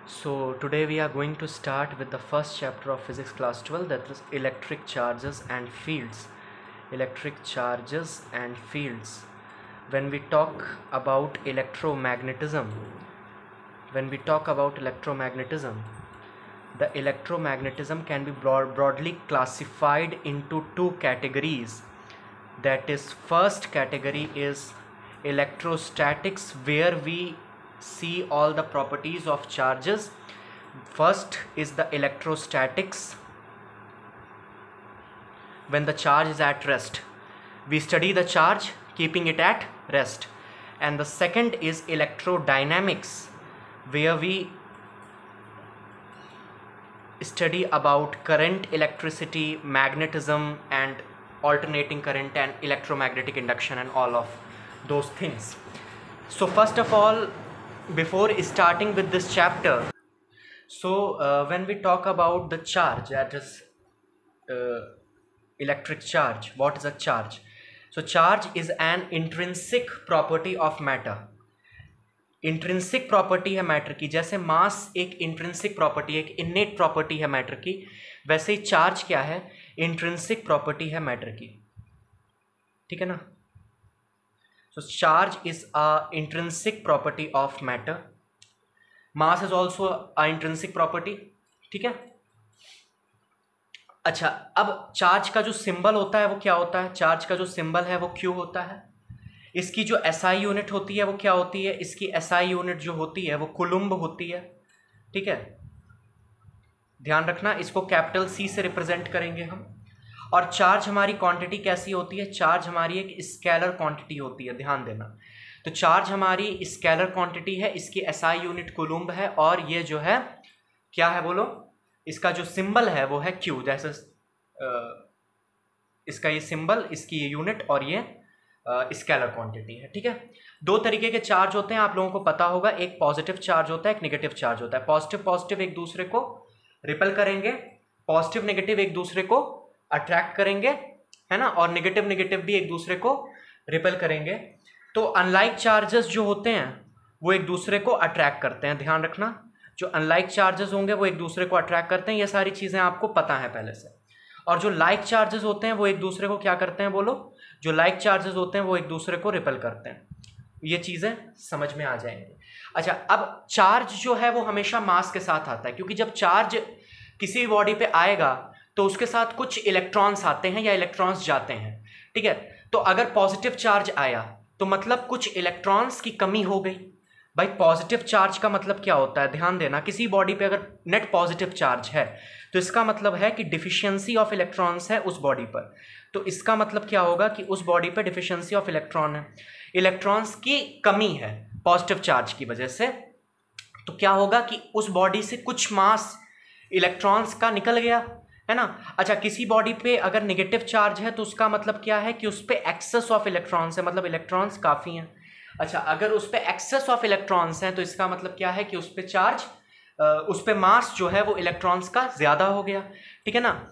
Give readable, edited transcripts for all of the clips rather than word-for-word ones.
So today we are going to start with the first chapter of physics class 12, that is electric charges and fields. Electric charges and fields. When we talk about electromagnetism, the electromagnetism can be broadly classified into two categories. That is, first category is electrostatics, where we see all the properties of charges. First is the electrostatics, when the charge is at rest. We study the charge keeping it at rest. And the second is electrodynamics, where we study about current, electricity, magnetism, and alternating current and electromagnetic induction and all of those things. So first of all, before starting with this chapter, when we talk about the charge, that is electric charge, what is a charge? So charge is an intrinsic property of matter. Intrinsic property है matter की, जैसे मास एक intrinsic property, एक इनेट property है matter की, वैसे ही charge क्या है? इंट्रिंसिक प्रॉपर्टी है मैटर की, ठीक है ना? So charge is a intrinsic property of matter. Mass is also a intrinsic property, ठीक है? अच्छा, अब चार्ज का जो सिंबल होता है वो क्या होता है? चार्ज का जो सिंबल है वो क्यू होता है. इसकी जो एसआई यूनिट होती है वो क्या होती है? इसकी एसआई यूनिट जो होती है वो कुलुम्ब होती है, ठीक है? ध्यान रखना, इसको कैपिटल सी से रिप्रेजेंट करेंगे हम. और चार्ज हमारी क्वांटिटी कैसी होती है? चार्ज हमारी एक स्केलर क्वांटिटी होती है, ध्यान देना. तो चार्ज हमारी स्केलर क्वांटिटी है, इसकी एसआई यूनिट कुलुम्ब है, और ये जो है क्या है बोलो? इसका जो सिंबल है वो है क्यू. जैसे इसका ये सिंबल, इसकी ये यूनिट और ये स्केलर क्वांटिटी है, ठीक है? दो तरीके के चार्ज होते हैं, आप लोगों को पता होगा. एक पॉजिटिव चार्ज होता है, एक नेगेटिव चार्ज होता है. पॉजिटिव एक दूसरे को रिपेल करेंगे, पॉजिटिव नेगेटिव एक दूसरे को अट्रैक्ट करेंगे, है ना? और नेगेटिव भी एक दूसरे को रिपेल करेंगे. तो अनलाइक चार्जेस जो होते हैं वो एक दूसरे को अट्रैक्ट करते हैं. ध्यान रखना, जो अनलाइक चार्जेस होंगे वो एक दूसरे को अट्रैक्ट करते हैं. ये सारी चीजें आपको पता है पहले से. और जो लाइक चार्जेस होते हैं वो एक दूसरे को क्या करते हैं बोलो? जो लाइक चार्जेस होते हैं वो एक दूसरे को रिपेल करते हैं. ये चीजें समझ में आ जाएंगी. अच्छा, अब चार्ज जो है वो हमेशा मास के साथ आता है, क्योंकि जब चार्ज किसी बॉडी पे आएगा तो उसके साथ कुछ इलेक्ट्रॉन्स आते हैं या इलेक्ट्रॉन्स जाते हैं, ठीक है? तो अगर पॉजिटिव चार्ज आया तो मतलब कुछ इलेक्ट्रॉन्स की कमी हो गई. भाई, पॉजिटिव चार्ज का मतलब क्या होता है? ध्यान देना, किसी बॉडी पे अगर नेट पॉजिटिव चार्ज है तो इसका मतलब है कि डिफिशियंसी ऑफ इलेक्ट्रॉन्स है उस बॉडी पर. तो इसका मतलब क्या होगा कि उस बॉडी पे डिफिशियंसी ऑफ इलेक्ट्रॉन है, इलेक्ट्रॉन्स की कमी है पॉजिटिव चार्ज की वजह से. तो क्या होगा कि उस बॉडी से कुछ मास इलेक्ट्रॉन्स का निकल गया, है ना? अच्छा, किसी बॉडी पे अगर नेगेटिव चार्ज है तो उसका मतलब क्या है कि उस पे एक्सेस ऑफ इलेक्ट्रॉन्स है, मतलब इलेक्ट्रॉन्स काफ़ी हैं. अच्छा, अगर उस पे एक्सेस ऑफ इलेक्ट्रॉन्स हैं तो इसका मतलब क्या है कि उस पे चार्ज, उस पे मास जो है वो इलेक्ट्रॉन्स का ज़्यादा हो गया, ठीक है ना?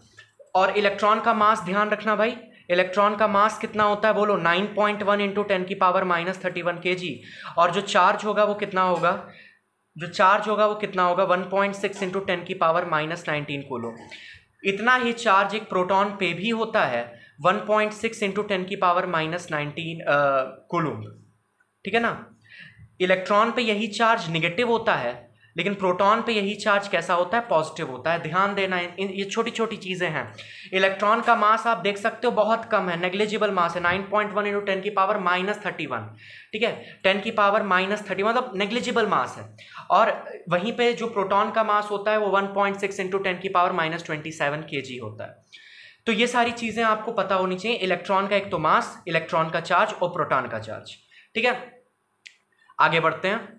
और इलेक्ट्रॉन का मास, ध्यान रखना भाई, इलेक्ट्रॉन का मास कितना होता है बोलो? 9.1 इंटू 10⁻³ kg. और जो चार्ज होगा वो कितना होगा? 1.6 इंटू 10⁻19 कूलोम. इतना ही चार्ज एक प्रोटॉन पे भी होता है, 1.6 इंटू 10⁻19 कूलोम, ठीक है ना? इलेक्ट्रॉन पे यही चार्ज निगेटिव होता है, लेकिन प्रोटॉन पे यही चार्ज कैसा होता है? पॉजिटिव होता है. ध्यान देना, ये छोटी छोटी चीज़ें हैं. इलेक्ट्रॉन का मास आप देख सकते हो बहुत कम है, नेग्लिजिबल मास है, 9.1 इंटू 10⁻31, ठीक है? 10⁻30 मतलब नेग्लिजिबल मास है. और वहीं पे जो प्रोटॉन का मास होता है वो 1.6 इंटू 10⁻27 kg होता है. तो ये सारी चीज़ें आपको पता होनी चाहिए. इलेक्ट्रॉन का एक तो मास, इलेक्ट्रॉन का चार्ज और प्रोटॉन का चार्ज, ठीक है? आगे बढ़ते हैं.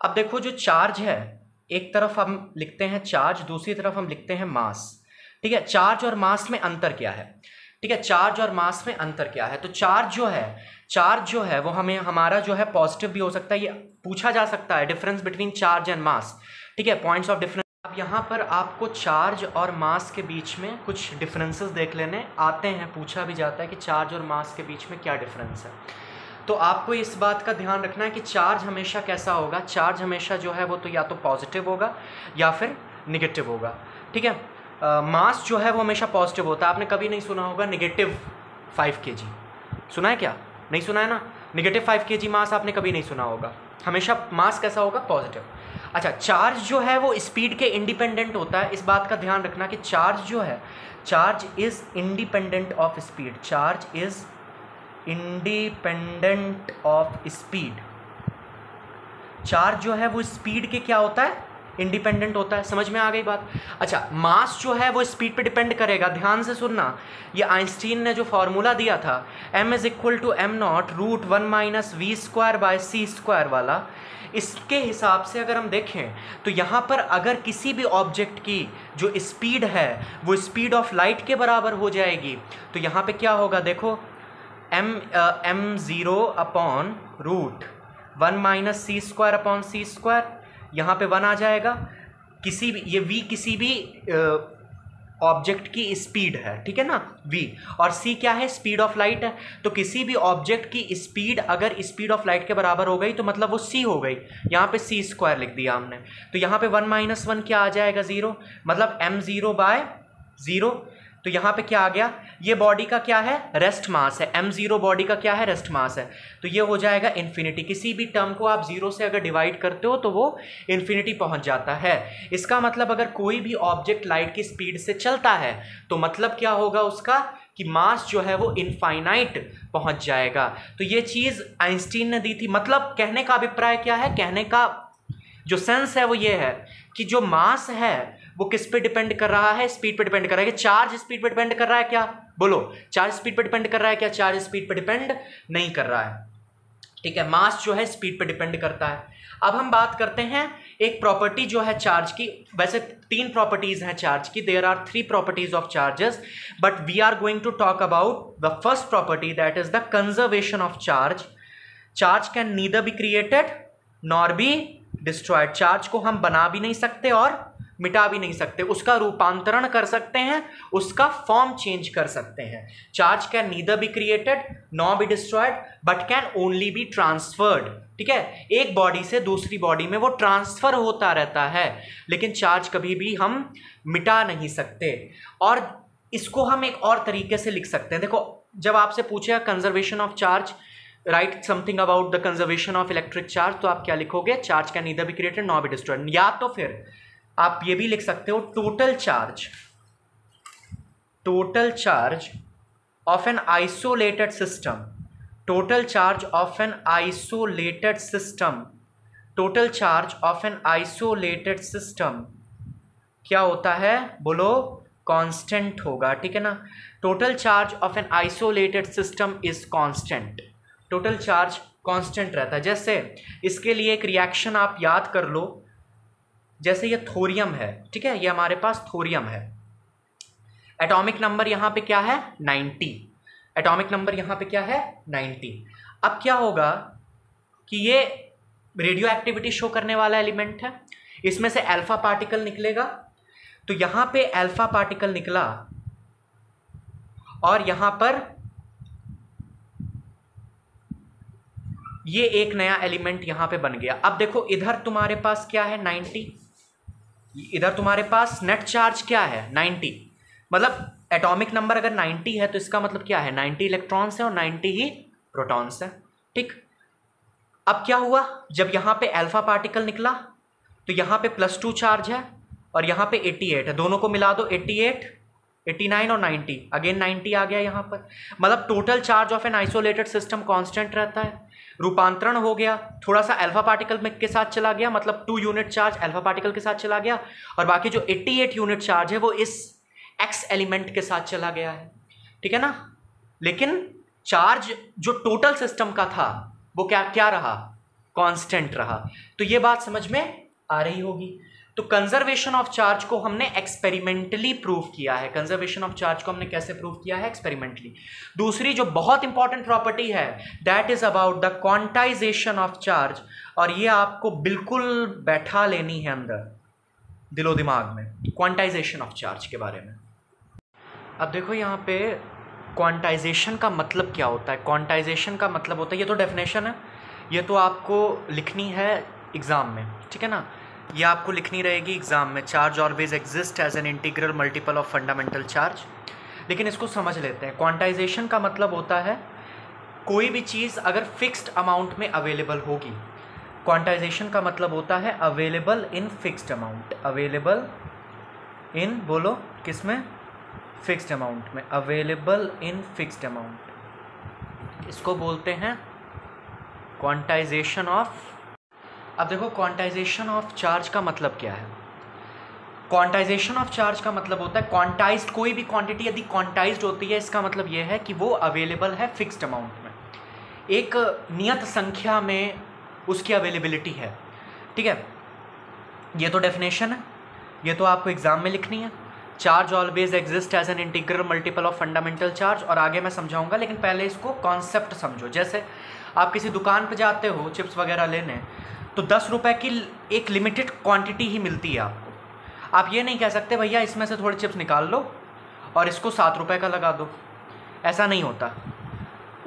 अब देखो, जो चार्ज है, एक तरफ हम लिखते हैं चार्ज, दूसरी तरफ हम लिखते हैं मास, ठीक है? चार्ज और मास में अंतर क्या है? ठीक है, चार्ज और मास में अंतर क्या है? तो चार्ज जो है वो हमें, हमारा जो है पॉजिटिव भी हो सकता है. ये पूछा जा सकता है, difference between charge and mass, ठीक है? Points of difference. अब यहाँ पर आपको चार्ज और मास के बीच में कुछ डिफरेंसेस देख लेने आते हैं. पूछा भी जाता है कि चार्ज और मास के बीच में क्या डिफरेंस है. तो आपको इस बात का ध्यान रखना है कि चार्ज हमेशा कैसा होगा, चार्ज हमेशा जो है वो तो या तो पॉजिटिव होगा या फिर निगेटिव होगा, ठीक है। मास जो है वो हमेशा पॉजिटिव होता है। आपने कभी नहीं सुना होगा -5 kg, सुना है क्या? नहीं सुना है ना। -5 kg मास आपने कभी नहीं सुना होगा। हमेशा मास कैसा होगा, पॉजिटिव। अच्छा, चार्ज जो है वो स्पीड के इंडिपेंडेंट होता है। इस बात का ध्यान रखना कि चार्ज जो है, charge is independent of speed, charge is independent of speed. Charge जो है वो स्पीड के क्या होता है, इंडिपेंडेंट होता है। समझ में आ गई बात? अच्छा, मास जो है वो स्पीड पे डिपेंड करेगा। ध्यान से सुनना, ये आइंस्टीन ने जो फॉर्मूला दिया था m = m0 √1 - v²/c² वाला, इसके हिसाब से अगर हम देखें तो यहाँ पर अगर किसी भी ऑब्जेक्ट की जो स्पीड है वो स्पीड ऑफ लाइट के बराबर हो जाएगी, तो यहाँ पे क्या होगा, देखो m0/√1 - c²/c², यहाँ पे 1 आ जाएगा। किसी भी, ये v किसी भी ऑब्जेक्ट की स्पीड है, ठीक है ना, v, और c क्या है, स्पीड ऑफ लाइट है। तो किसी भी ऑब्जेक्ट की स्पीड अगर स्पीड ऑफ लाइट के बराबर हो गई तो मतलब वो c हो गई। यहाँ पे c² लिख दिया हमने, तो यहाँ पे 1 - 1 क्या आ जाएगा, 0, मतलब m0/0। तो यहाँ पे क्या आ गया, ये बॉडी का क्या है, रेस्ट मास है। m0 बॉडी का क्या है, रेस्ट मास है। तो ये हो जाएगा इन्फिनिटी। किसी भी टर्म को आप 0 से अगर डिवाइड करते हो तो वो इन्फिनिटी पहुँच जाता है। इसका मतलब अगर कोई भी ऑब्जेक्ट लाइट की स्पीड से चलता है तो मतलब क्या होगा उसका, कि मास जो है वो इनफाइनाइट पहुँच जाएगा। तो ये चीज़ आइंस्टीन ने दी थी। मतलब कहने का अभिप्राय क्या है, कहने का जो सेंस है वो ये है कि जो मास है वो किस पे डिपेंड कर रहा है, स्पीड पे डिपेंड कर रहा है। कि चार्ज स्पीड पे डिपेंड कर रहा है क्या, बोलो, चार्ज स्पीड पे डिपेंड कर रहा है क्या? चार्ज स्पीड पे डिपेंड नहीं कर रहा है, ठीक है। मास जो है स्पीड पे डिपेंड करता है। अब हम बात करते हैं एक प्रॉपर्टी जो है चार्ज की। वैसे 3 प्रॉपर्टीज हैं चार्ज की, there are 3 properties of charges, but we are going to talk about the first property, that is the conservation of charge. Charge can neither be created nor be destroyed. Charge को हम बना भी नहीं सकते और मिटा भी नहीं सकते, उसका रूपांतरण कर सकते हैं, उसका फॉर्म चेंज कर सकते हैं। Charge can neither be created nor be destroyed but can only be transferred, ठीक है। एक बॉडी से दूसरी बॉडी में वो ट्रांसफर होता रहता है, लेकिन चार्ज कभी भी हम मिटा नहीं सकते। और इसको हम एक और तरीके से लिख सकते हैं। देखो, जब आपसे पूछेगा conservation of charge, right something about the conservation of electric charge, तो आप क्या लिखोगे, charge can neither be created nor be destroyed. या तो फिर आप ये भी लिख सकते हो, total charge of an isolated system, total charge of an isolated system, total charge of an isolated system क्या होता है, बोलो, कांस्टेंट होगा, ठीक है ना। Total charge of an isolated system is constant, total charge constant रहता है। जैसे इसके लिए एक रिएक्शन आप याद कर लो, जैसे ये थोरियम है, ठीक है, ये हमारे पास थोरियम है। एटॉमिक नंबर यहाँ पे क्या है, 90। एटॉमिक नंबर यहाँ पे क्या है, 90। अब क्या होगा कि ये रेडियो एक्टिविटी शो करने वाला एलिमेंट है, इसमें से अल्फा पार्टिकल निकलेगा। तो यहाँ पे अल्फा पार्टिकल निकला और यहाँ पर ये एक नया एलिमेंट यहाँ पे बन गया। अब देखो, इधर तुम्हारे पास क्या है, 90, इधर तुम्हारे पास नेट चार्ज क्या है, 90। मतलब एटॉमिक नंबर अगर 90 है तो इसका मतलब क्या है, 90 इलेक्ट्रॉन्स है और 90 ही प्रोटॉन्स है, ठीक। अब क्या हुआ, जब यहाँ पे अल्फा पार्टिकल निकला तो यहाँ पे +2 चार्ज है और यहाँ पे 88 है। दोनों को मिला दो, 88, 89 और 90, अगेन 90 आ गया यहाँ पर। मतलब total charge of an isolated system constant रहता है। रूपांतरण हो गया, थोड़ा सा अल्फा पार्टिकल के साथ चला गया, मतलब 2 यूनिट चार्ज अल्फा पार्टिकल के साथ चला गया, और बाकी जो 88 यूनिट चार्ज है वो इस एक्स एलिमेंट के साथ चला गया है, ठीक है ना। लेकिन चार्ज जो टोटल सिस्टम का था वो क्या रहा, कांस्टेंट रहा। तो ये बात समझ में आ रही होगी। तो कंजर्वेशन ऑफ चार्ज को हमने एक्सपेरिमेंटली प्रूव किया है। कंजर्वेशन ऑफ चार्ज को हमने कैसे प्रूव किया है, एक्सपेरिमेंटली। दूसरी जो बहुत इंपॉर्टेंट प्रॉपर्टी है, that is about the quantization of charge, और ये आपको बिल्कुल बैठा लेनी है अंदर दिलो दिमाग में, क्वांटाइजेशन ऑफ चार्ज के बारे में। अब देखो यहाँ पे क्वांटाइजेशन का मतलब क्या होता है? क्वांटाइजेशन का मतलब होता है, ये तो डेफिनेशन है, ये तो आपको लिखनी है एग्ज़ाम में, ठीक है ना, ये आपको लिखनी रहेगी एग्ज़ाम में। Charge always exist as an integral multiple of fundamental charge. लेकिन इसको समझ लेते हैं। क्वांटाइजेशन का मतलब होता है कोई भी चीज़ अगर फिक्स्ड अमाउंट में अवेलेबल होगी, क्वांटाइजेशन का मतलब होता है available in fixed amount. Available in, बोलो किस में? फिक्स्ड अमाउंट में। अवेलेबल इन फिक्स्ड अमाउंट, इसको बोलते हैं क्वांटाइजेशन ऑफ। अब देखो क्वांटाइजेशन ऑफ चार्ज का मतलब क्या है। क्वांटाइजेशन ऑफ चार्ज का मतलब होता है क्वांटाइज्ड कोई भी क्वांटिटी यदि क्वांटाइज्ड होती है, इसका मतलब यह है कि वो अवेलेबल है फिक्स्ड अमाउंट में, एक नियत संख्या में उसकी अवेलेबिलिटी है, ठीक है। ये तो डेफिनेशन है, ये तो आपको एग्जाम में लिखनी है। Charge always exist as an integral multiple of fundamental charge, और आगे मैं समझाऊंगा, लेकिन पहले इसको कॉन्सेप्ट समझो। जैसे आप किसी दुकान पे जाते हो चिप्स वगैरह लेने, तो 10 रुपये की एक लिमिटेड क्वांटिटी ही मिलती है आपको। आप ये नहीं कह सकते भैया इसमें से थोड़े चिप्स निकाल लो और इसको 7 रुपये का लगा दो, ऐसा नहीं होता।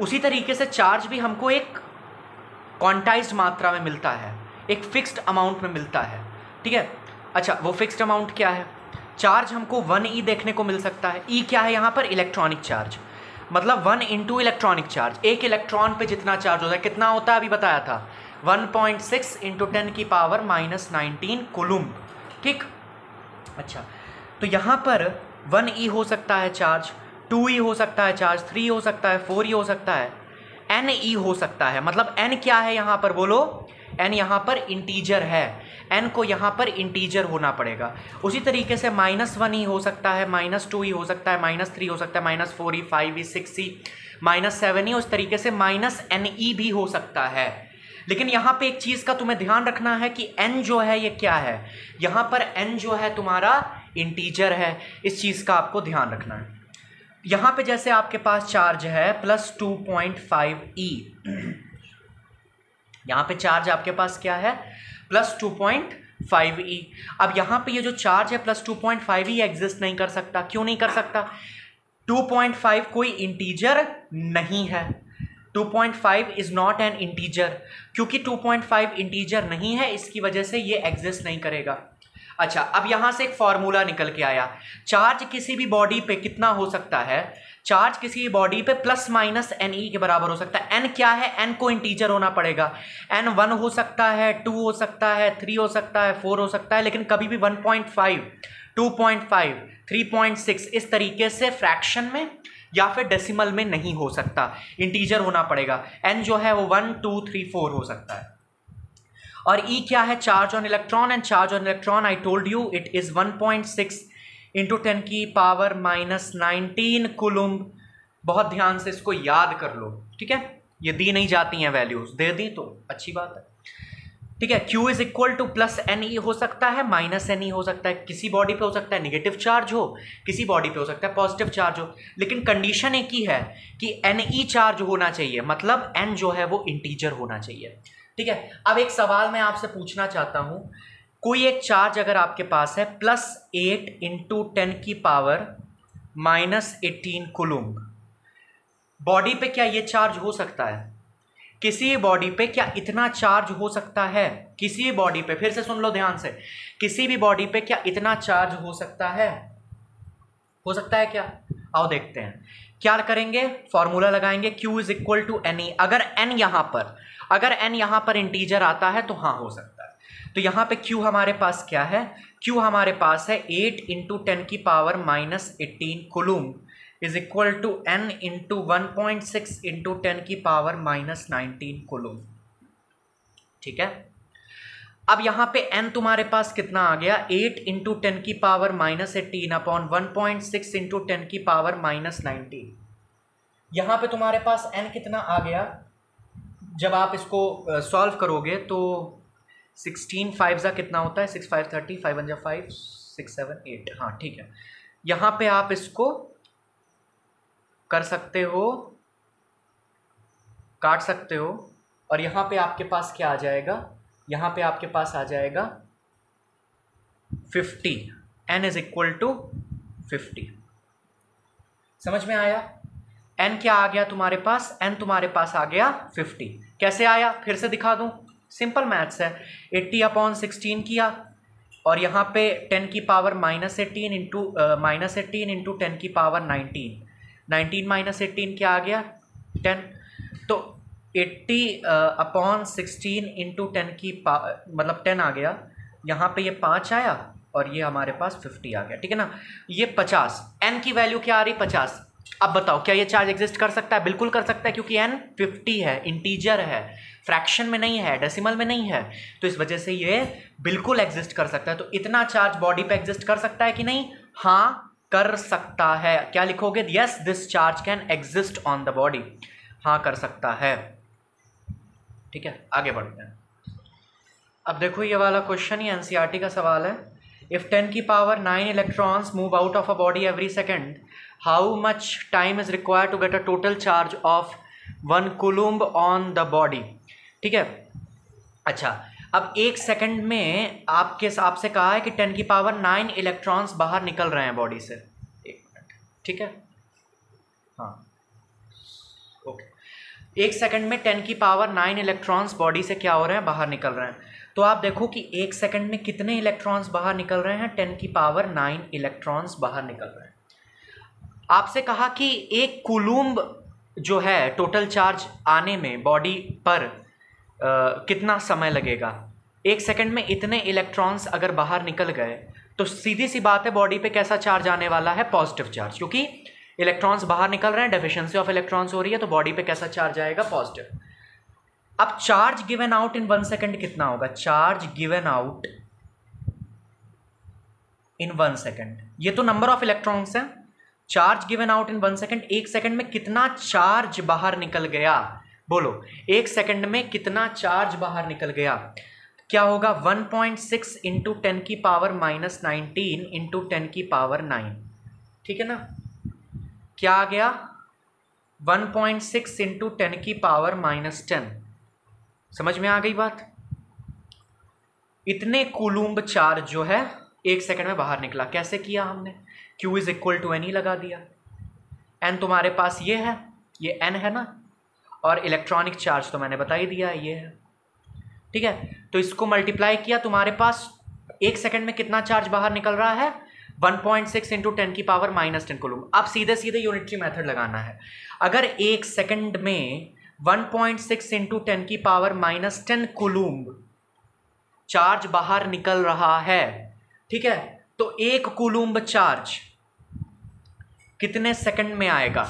उसी तरीके से चार्ज भी हमको एक क्वांटाइज्ड मात्रा में मिलता है, एक फिक्स्ड अमाउंट में मिलता है, ठीक है। अच्छा, वो फिक्स्ड अमाउंट क्या है? चार्ज हमको 1E देखने को मिल सकता है। E क्या है यहाँ पर? इलेक्ट्रॉनिक चार्ज, मतलब 1 इंटू इलेक्ट्रॉनिक चार्ज। एक इलेक्ट्रॉन पे जितना चार्ज होता है, कितना होता है अभी बताया था, 1.6 इंटू 10⁻⁻19 कूलम्ब, ठीक। अच्छा, तो यहाँ पर 1E हो सकता है चार्ज, 2E हो सकता है चार्ज, 3 हो सकता है, 4E हो सकता है, NE हो सकता है। मतलब N क्या है यहाँ पर, बोलो? N यहाँ पर इंटीजर है, N को यहाँ पर इंटीजर होना पड़ेगा। उसी तरीके से -1E हो सकता है, -2E हो सकता है, -3 हो सकता है, -4E, 5E, 6E, -7E, उस तरीके से -NE भी हो सकता है। लेकिन यहाँ पे एक चीज़ का तुम्हें ध्यान रखना है कि n जो है ये क्या है, यहाँ पर n जो है तुम्हारा इंटीजर है, इस चीज़ का आपको ध्यान रखना है। यहाँ पे जैसे आपके पास चार्ज है +2.5E, यहाँ पे चार्ज आपके पास क्या है? +2.5E। अब यहाँ पे ये जो चार्ज है +2.5E एग्जिस्ट नहीं कर सकता। क्यों नहीं कर सकता? 2.5 कोई इंटीजर नहीं है। 2.5 इज नॉट एन इंटीजर। क्योंकि 2.5 इंटीजर नहीं है, इसकी वजह से ये एग्जिस्ट नहीं करेगा। अच्छा, अब यहां से एक फॉर्मूला निकल के आया। चार्ज किसी भी बॉडी पे कितना हो सकता है? चार्ज किसी भी बॉडी पे ±NE के बराबर हो सकता है। n क्या है? n को इंटीजर होना पड़ेगा। n 1 हो सकता है, 2 हो सकता है, 3 हो सकता है, 4 हो सकता है, लेकिन कभी भी 1.5, 2.5, 3.6 इस तरीके से फ्रैक्शन में या फिर डेसिमल में नहीं हो सकता, इंटीजर होना पड़ेगा। n जो है वो 1, 2, 3, 4 हो सकता है। और E क्या है? Charge on electron, and charge on electron I told you it is 1.6 into 10⁻⁻19 coulomb. बहुत ध्यान से इसको याद कर लो, ठीक है। ये दी नहीं जाती हैं वैल्यूज, दे दी तो अच्छी बात है, ठीक है। Q is equal to +NE हो सकता है, -NE हो सकता है। किसी बॉडी पे हो सकता है नेगेटिव चार्ज हो, किसी बॉडी पे हो सकता है पॉजिटिव चार्ज हो, लेकिन कंडीशन एक ही है कि NE चार्ज होना चाहिए, मतलब N जो है वो इंटीजर होना चाहिए, ठीक है। अब एक सवाल मैं आपसे पूछना चाहता हूं, कोई एक चार्ज अगर आपके पास है +8 इंटू 10⁻⁻18 कूलम्ब, बॉडी पे क्या ये चार्ज हो सकता है? किसी बॉडी पे क्या इतना चार्ज हो सकता है? किसी बॉडी पे, फिर से सुन लो ध्यान से, किसी भी बॉडी पे क्या इतना चार्ज हो सकता है? हो सकता है क्या? आओ देखते हैं। क्या करेंगे? फॉर्मूला लगाएंगे, Q is equal to NE। अगर n यहां पर इंटीजर आता है तो हाँ हो सकता है। तो यहां पे Q हमारे पास क्या है? Q हमारे पास है 8 into 10⁻⁻18 coulomb is equal to N into 1.6 into 10⁻⁻19 coulomb, ठीक है। अब यहां पे n तुम्हारे पास कितना आ गया? 8 इंटू 10⁻⁻18 अपॉन 1.6 इंटू 10⁻⁻19। यहां पे तुम्हारे पास n कितना आ गया? जब आप इसको सॉल्व करोगे तो 16 5 कितना होता है? 6 5 30, 5 1 5, 6 7 8, हाँ ठीक है। यहां पे आप इसको कर सकते हो, काट सकते हो, और यहां पे आपके पास क्या आ जाएगा? यहां पे आपके पास आ जाएगा 50, n इज इक्वल टू 50। समझ में आया? n क्या आ गया तुम्हारे पास, n तुम्हारे पास आ गया 50। कैसे आया फिर से दिखा दूं, सिंपल मैथ्स है। 80/16 किया और यहाँ पे 10 की पावर -18 इंटू 10 की पावर 19 -18 क्या आ गया 10। तो 80/16 इंटू 10 की मतलब 10 आ गया, यहाँ पे ये 5 आया और ये हमारे पास 50 आ गया, ठीक है ना। ये 50, n की वैल्यू क्या आ रही 50। अब बताओ क्या ये चार्ज एग्जिस्ट कर सकता है, बिल्कुल कर सकता है, क्योंकि n 50 है, इंटीजर है, फ्रैक्शन में नहीं है, डेसिमल में नहीं है, तो इस वजह से ये बिल्कुल एग्जिस्ट कर सकता है। तो इतना चार्ज बॉडी पे एग्जिस्ट कर सकता है कि नहीं, हाँ कर सकता है। क्या लिखोगे, yes this charge can exist on the body, हाँ कर सकता है, ठीक है। आगे बढ़ते हैं। अब देखो ये वाला क्वेश्चन, ये एनसीईआरटी का सवाल है। इफ 10 की power 9 electrons move out of a body every second, how much time is required to get a total charge of 1 coulomb on the body, ठीक है। अच्छा, अब 1 सेकंड में आपके आपसे कहा है कि 10 की पावर 9 इलेक्ट्रॉन्स बाहर निकल रहे हैं बॉडी से। 1 मिनट, ठीक है, हाँ ओके। 1 सेकंड में 10 की पावर 9 इलेक्ट्रॉन्स बॉडी से क्या हो रहे हैं, बाहर निकल रहे हैं। तो आप देखो कि 1 सेकंड में कितने इलेक्ट्रॉन्स बाहर निकल रहे हैं, 10 की पावर 9 इलेक्ट्रॉन्स बाहर निकल रहे हैं। आपसे कहा कि 1 कूलम्ब जो है टोटल चार्ज आने में बॉडी पर कितना समय लगेगा। 1 सेकंड में इतने इलेक्ट्रॉन्स अगर बाहर निकल गए तो सीधी सी बात है बॉडी पे कैसा चार्ज आने वाला है, पॉजिटिव चार्ज, क्योंकि इलेक्ट्रॉन्स बाहर निकल रहे हैं, डेफिशिएंसी ऑफ इलेक्ट्रॉन्स हो रही है, तो बॉडी पे कैसा चार्ज आएगा, पॉजिटिव। अब charge given out in 1 second कितना होगा, charge given out in 1 second, ये तो नंबर ऑफ इलेक्ट्रॉन्स है। Charge given out in 1 second, 1 second में कितना चार्ज बाहर निकल गया, बोलो 1 सेकंड में कितना चार्ज बाहर निकल गया। क्या होगा, 1.6 इंटू 10 की पावर -19 इंटू 10 की पावर 9, ठीक है ना। क्या आ गया, 1.6 इंटू 10 की पावर -10। समझ में आ गई बात। इतने कूलम्ब चार्ज जो है 1 सेकंड में बाहर निकला। कैसे किया हमने, Q is equal to n ही लगा दिया। n तुम्हारे पास ये है, ये n है ना, और इलेक्ट्रॉनिक चार्ज तो मैंने बता ही दिया है, ये है, ठीक है। तो इसको मल्टीप्लाई किया, तुम्हारे पास 1 सेकंड में कितना चार्ज बाहर निकल रहा है, 1.6 इंटू 10 की पावर -10 कूलम्ब। अब सीधे सीधे यूनिटरी मेथड लगाना है। अगर 1 सेकंड में 1.6 इंटू 10 की पावर -10 कूलम्ब चार्ज बाहर निकल रहा है, ठीक है, तो 1 कूलम्ब चार्ज कितने सेकंड में आएगा,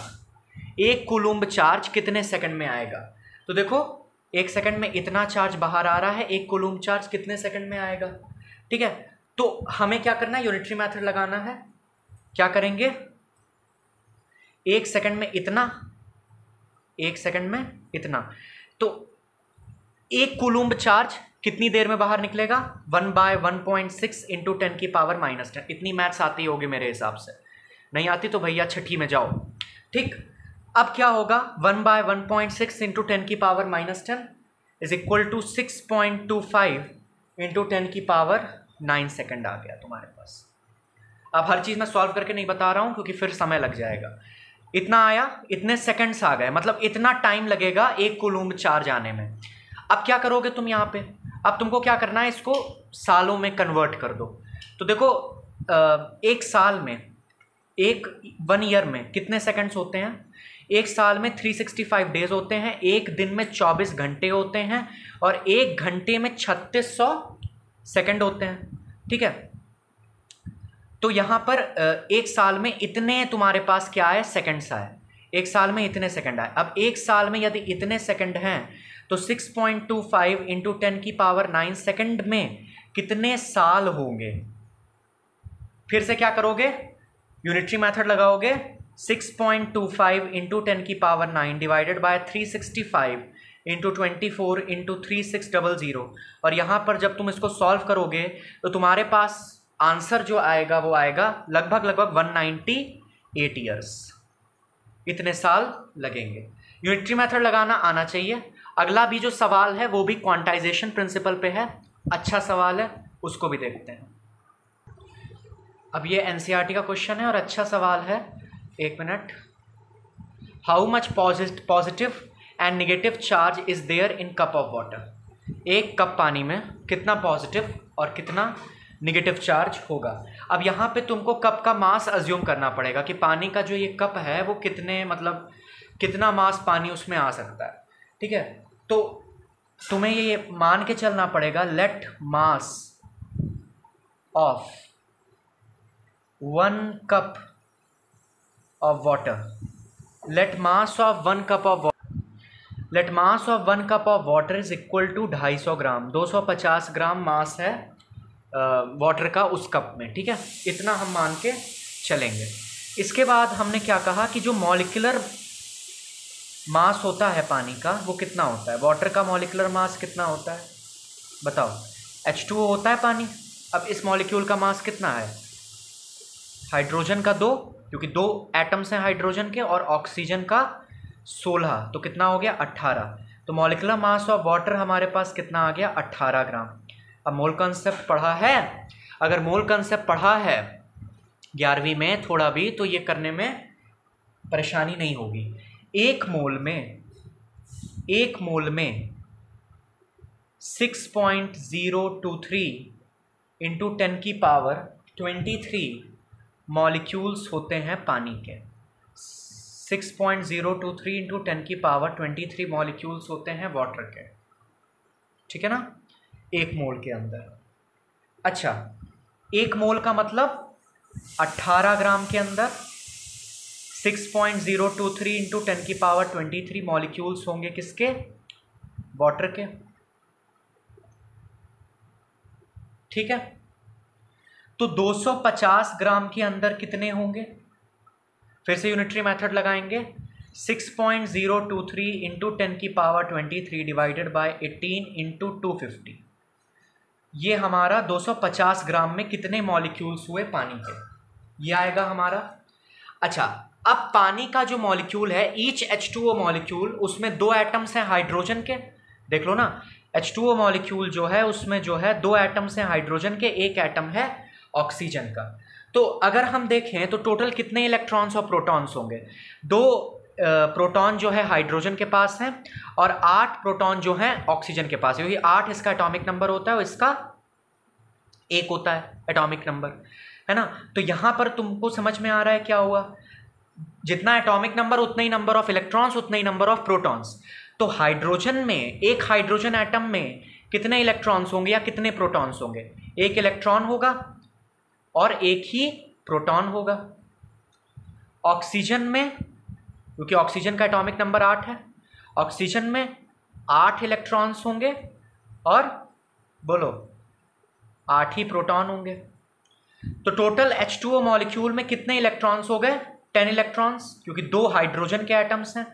1 कूलम्ब चार्ज कितने सेकंड में आएगा। तो देखो 1 सेकंड में इतना चार्ज बाहर आ रहा है, 1 कूलम्ब चार्ज कितने सेकंड में आएगा, ठीक है। तो हमें क्या करना है, यूनिटरी मेथड लगाना है। क्या करेंगे, 1 सेकंड में इतना, 1 सेकंड में इतना, तो 1 कूलम्ब चार्ज कितनी देर में बाहर निकलेगा, 1/1.6 इंटू 10 की पावर -10। इतनी मैथ्स आती होगी मेरे हिसाब से, नहीं आती तो भैया छठी में जाओ, ठीक। अब क्या होगा, 1/1.6 इंटू 10 की power -10 is equal to 6.25 into 10 की पावर 9 सेकंड आ गया तुम्हारे पास। अब हर चीज़ मैं सॉल्व करके नहीं बता रहा हूँ क्योंकि फिर समय लग जाएगा। इतना आया, इतने सेकंड्स आ गए, मतलब इतना टाइम लगेगा 1 कूलम्ब चार्ज आने में। अब क्या करोगे तुम यहाँ पे, अब तुमको क्या करना है, इसको सालों में कन्वर्ट कर दो। तो देखो 1 साल में, 1 ईयर में कितने सेकंड्स होते हैं, 1 साल में 365 डेज होते हैं, 1 दिन में 24 घंटे होते हैं, और 1 घंटे में 3600 सेकंड होते हैं, ठीक है। तो यहाँ पर 1 साल में इतने तुम्हारे पास क्या है, सेकंड्स आए, 1 साल में इतने सेकंड आए। अब 1 साल में यदि इतने सेकंड हैं तो 6.25 इंटू 10 की पावर 9 सेकंड में कितने साल होंगे। फिर से क्या करोगे, यूनिटरी मेथड लगाओगे, 6.25 इंटू 10 की power 9 divided by 365 into 24 into 3600, और यहाँ पर जब तुम इसको सॉल्व करोगे तो तुम्हारे पास आंसर जो आएगा वो आएगा लगभग 198 ईयर्स, इतने साल लगेंगे। यूनिटरी मेथड लगाना आना चाहिए। अगला भी जो सवाल है वो भी क्वांटाइजेशन प्रिंसिपल पे है, अच्छा सवाल है, उसको भी देखते हैं। अब ये एनसीईआरटी का क्वेश्चन है और अच्छा सवाल है, 1 minute. How much positive and negative charge is there in cup of water. एक कप पानी में कितना पॉजिटिव और कितना नेगेटिव चार्ज होगा। अब यहाँ पे तुमको कप का मास अज्यूम करना पड़ेगा कि पानी का जो ये कप है वो कितने मतलब कितना मास पानी उसमें आ सकता है, ठीक है। तो तुम्हें ये मान के चलना पड़ेगा let mass of 1 cup of water, let mass of 1 cup of let mass of 1 cup of water is equal to 250 gram. 250 gram mass है वाटर का उस कप में, ठीक है। इतना हम मान के चलेंगे। इसके बाद हमने क्या कहा कि जो मॉलिक्यूलर मास होता है पानी का वो कितना होता है। वाटर का मॉलिक्यूलर मास कितना होता है बताओ। H2O होता है पानी। अब इस मॉलिक्यूल का मास कितना है, हाइड्रोजन का 2, क्योंकि 2 एटम्स हैं हाइड्रोजन के, और ऑक्सीजन का 16, तो कितना हो गया 18। तो मॉलिक्यूलर मास ऑफ वाटर हमारे पास कितना आ गया 18 ग्राम। अब मोल कंसेप्ट पढ़ा है, अगर मोल कंसेप्ट पढ़ा है 11वीं में थोड़ा भी, तो ये करने में परेशानी नहीं होगी। एक मोल में 6.023 इंटू 10 की पावर 23 मॉलिक्यूल्स होते हैं पानी के। 6.023 इंटू 10 की पावर 23 मॉलिक्यूल्स होते हैं वाटर के, ठीक है ना, एक मोल के अंदर। अच्छा, एक मोल का मतलब 18 ग्राम के अंदर 6.023 इंटू 10 की पावर 23 मॉलिक्यूल्स होंगे किसके, वाटर के, ठीक है। तो 250 ग्राम के अंदर कितने होंगे, फिर से यूनिटरी मेथड लगाएंगे। 6.023 इंटू 10 की पावर 23 डिवाइडेड बाय 18 इंटू 250, ये हमारा 250 ग्राम में कितने मॉलिक्यूल्स हुए पानी के, ये आएगा हमारा। अच्छा, अब पानी का जो मॉलिक्यूल है ईच H2O मॉलिक्यूल, उसमें 2 एटम्स हैं हाइड्रोजन के, देख लो ना, H2O मॉलिक्यूल जो है उसमें जो है 2 एटम्स हैं हाइड्रोजन के, 1 एटम है ऑक्सीजन का। तो अगर हम देखें तो टोटल कितने इलेक्ट्रॉन्स और प्रोटॉन्स होंगे, 2 प्रोटॉन जो है हाइड्रोजन के पास हैं और 8 प्रोटॉन जो हैं ऑक्सीजन के पास है, क्योंकि 8 इसका एटॉमिक नंबर होता है और इसका 1 होता है एटॉमिक नंबर, है ना। तो यहाँ पर तुमको समझ में आ रहा है क्या हुआ, जितना एटॉमिक नंबर उतना ही नंबर ऑफ इलेक्ट्रॉन्स उतना ही नंबर ऑफ प्रोटॉन्स। तो हाइड्रोजन में, एक हाइड्रोजन एटम में कितने इलेक्ट्रॉन्स होंगे या कितने प्रोटॉन्स होंगे, 1 इलेक्ट्रॉन होगा और 1 ही प्रोटॉन होगा। ऑक्सीजन में, क्योंकि ऑक्सीजन का एटॉमिक नंबर 8 है, ऑक्सीजन में 8 इलेक्ट्रॉन्स होंगे और बोलो 8 ही प्रोटॉन होंगे। तो टोटल H2O मॉलिक्यूल में कितने इलेक्ट्रॉन्स हो गए, 10 इलेक्ट्रॉन्स, क्योंकि 2 हाइड्रोजन के एटम्स हैं,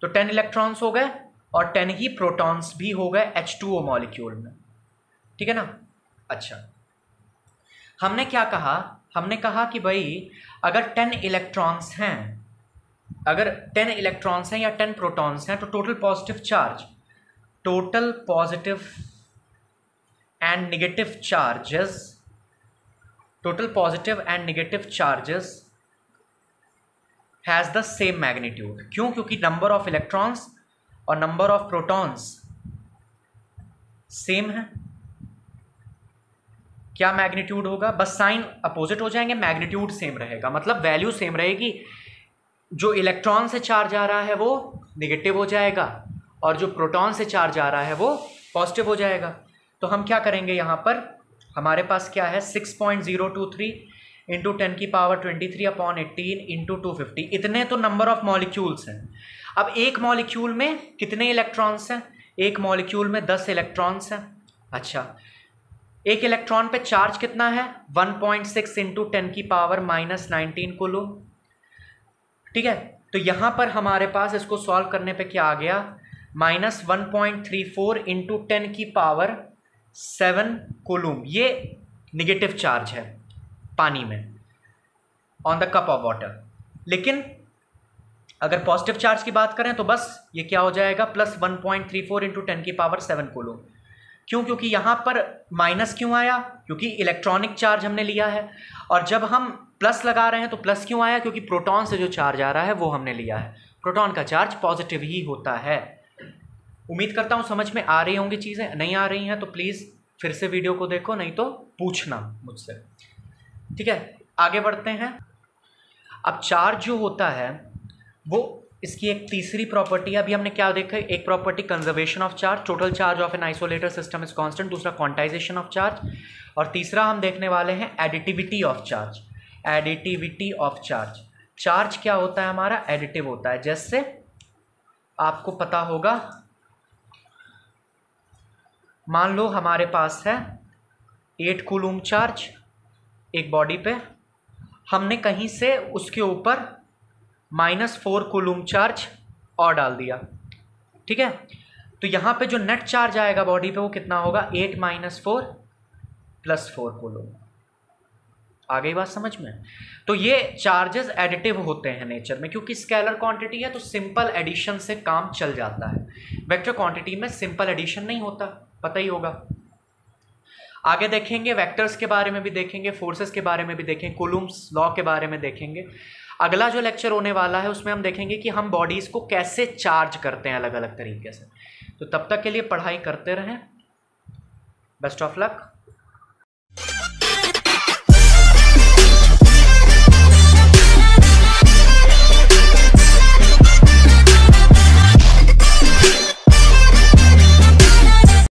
तो 10 इलेक्ट्रॉन्स हो गए और 10 ही प्रोटॉन्स भी हो गए H2O मॉलिक्यूल में, ठीक है ना। अच्छा, हमने क्या कहा, हमने कहा कि भाई अगर 10 इलेक्ट्रॉन्स हैं, अगर 10 इलेक्ट्रॉन्स हैं या 10 प्रोटॉन्स हैं, तो total positive charge, total positive and negative charges, total positive and negative charges has the same magnitude. क्यों, क्योंकि नंबर ऑफ इलेक्ट्रॉन्स और नंबर ऑफ प्रोटॉन्स सेम है। क्या मैग्नीट्यूड होगा, बस साइन अपोजिट हो जाएंगे, मैग्नीट्यूड सेम रहेगा, मतलब वैल्यू सेम रहेगी। जो इलेक्ट्रॉन से चार्ज आ रहा है वो नेगेटिव हो जाएगा और जो प्रोटॉन से चार्ज आ रहा है वो पॉजिटिव हो जाएगा। तो हम क्या करेंगे, यहाँ पर हमारे पास क्या है, 6.023 इंटू 10 की पावर 23 अपॉन 18 इंटू 250, इतने तो नंबर ऑफ मॉलिक्यूल्स हैं। अब एक मॉलिक्यूल में कितने इलेक्ट्रॉन्स हैं, एक मॉलिक्यूल में 10 इलेक्ट्रॉन्स हैं। अच्छा, एक इलेक्ट्रॉन पे चार्ज कितना है, 1.6 इंटू 10 की पावर -19 कूलम, ठीक है। तो यहाँ पर हमारे पास इसको सॉल्व करने पे क्या आ गया, -1.34 इंटू 10 की पावर 7 कूलम, ये नेगेटिव चार्ज है पानी में on the cup of water. लेकिन अगर पॉजिटिव चार्ज की बात करें तो बस ये क्या हो जाएगा, +1.34 इंटू 10 की पावर 7 कूलम। क्यों, क्योंकि यहाँ पर माइनस क्यों आया, क्योंकि इलेक्ट्रॉनिक चार्ज हमने लिया है, और जब हम प्लस लगा रहे हैं तो प्लस क्यों आया, क्योंकि प्रोटॉन से जो चार्ज आ रहा है वो हमने लिया है। प्रोटॉन का चार्ज पॉजिटिव ही होता है। उम्मीद करता हूँ समझ में आ रही होंगी चीज़ें। नहीं आ रही हैं तो प्लीज़ फिर से वीडियो को देखो, नहीं तो पूछना मुझसे, ठीक है। आगे बढ़ते हैं। अब चार्ज जो होता है वो, इसकी एक तीसरी प्रॉपर्टी है। अभी हमने क्या देखा, एक property conservation of charge, total charge of an isolated system is constant, दूसरा क्वांटाइजेशन ऑफ चार्ज, और तीसरा हम देखने वाले हैं additivity of charge. Additivity of charge, charge क्या होता है हमारा, एडिटिव होता है। जैसे आपको पता होगा, मान लो हमारे पास है 8 कूलूम चार्ज एक बॉडी पे, हमने कहीं से उसके ऊपर -4 कूलूम चार्ज और डाल दिया, ठीक है। तो यहां पे जो नेट चार्ज आएगा बॉडी पे वो कितना होगा, 8 - 4 + 4 कूलूम। आ गई बात समझ में। तो ये चार्जेस एडिटिव होते हैं नेचर में, क्योंकि स्केलर क्वांटिटी है तो सिंपल एडिशन से काम चल जाता है। वेक्टर क्वांटिटी में सिंपल एडिशन नहीं होता, पता ही होगा। आगे देखेंगे, वेक्टर्स के बारे में भी देखेंगे, फोर्सेस के बारे में भी देखेंगे, कूलम्स लॉ के बारे में देखेंगे। अगला जो लेक्चर होने वाला है उसमें हम देखेंगे कि हम बॉडीज को कैसे चार्ज करते हैं अलग अलग तरीके से। तो तब तक के लिए पढ़ाई करते रहें। Best of luck.